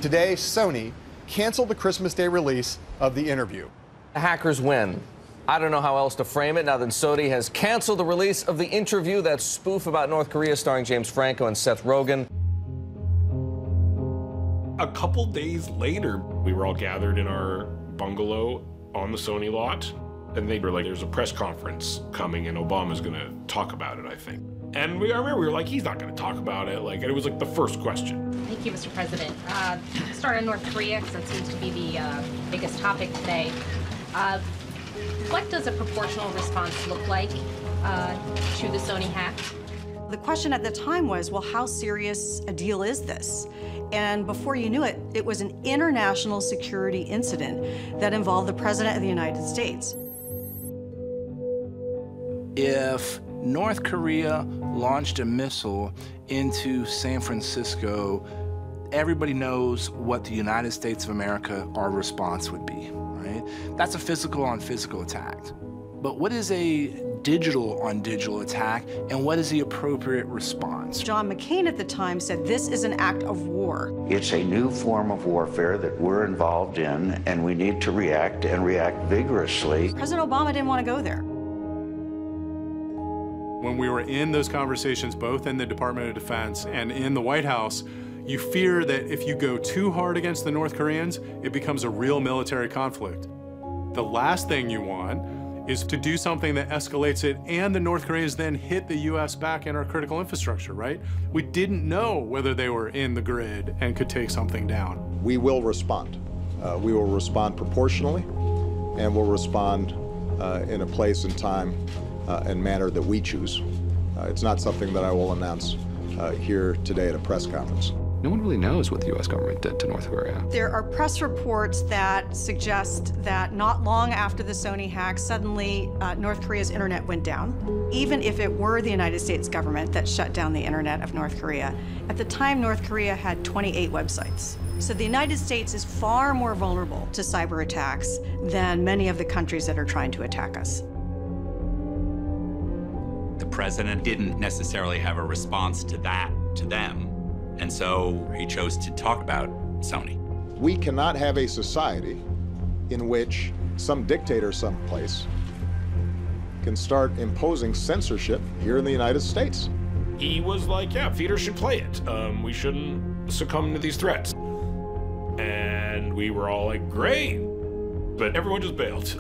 Today, Sony canceled the Christmas Day release of The Interview. Hackers win. I don't know how else to frame it now that Sony has canceled the release of The Interview, that spoof about North Korea starring James Franco and Seth Rogen. A couple days later, we were all gathered in our bungalow on the Sony lot, and they were like, there's a press conference coming and Obama's gonna talk about it, I think. And I remember we were like, he's not gonna talk about it. Like, it was like the first question. Thank you, Mr. President. Start on North Korea, because that seems to be the biggest topic today. What does a proportional response look like to the Sony hack? The question at the time was, well, how serious a deal is this? And before you knew it, it was an international security incident that involved the President of the United States. If North Korea launched a missile into San Francisco, everybody knows what the United States of America, our response would be, right? That's a physical on physical attack. But what is a digital on digital attack, and what is the appropriate response? John McCain at the time said this is an act of war. It's a new form of warfare that we're involved in, and we need to react and react vigorously. President Obama didn't want to go there. When we were in those conversations, both in the Department of Defense and in the White House, you fear that if you go too hard against the North Koreans, it becomes a real military conflict. The last thing you want is to do something that escalates it, and the North Koreans then hit the U.S. back in our critical infrastructure, right? We didn't know whether they were in the grid and could take something down. We will respond. We will respond proportionally, and we'll respond in a place and time and manner that we choose. It's not something that I will announce here today at a press conference. No one really knows what the U.S. government did to North Korea. There are press reports that suggest that not long after the Sony hack, suddenly North Korea's internet went down. Even if it were the United States government that shut down the internet of North Korea, at the time North Korea had 28 websites. So the United States is far more vulnerable to cyber attacks than many of the countries that are trying to attack us. The president didn't necessarily have a response to that, to them. And so he chose to talk about Sony. We cannot have a society in which some dictator someplace can start imposing censorship here in the United States. He was like, yeah, theater should play it. We shouldn't succumb to these threats. And we were all like, great. But everyone just bailed.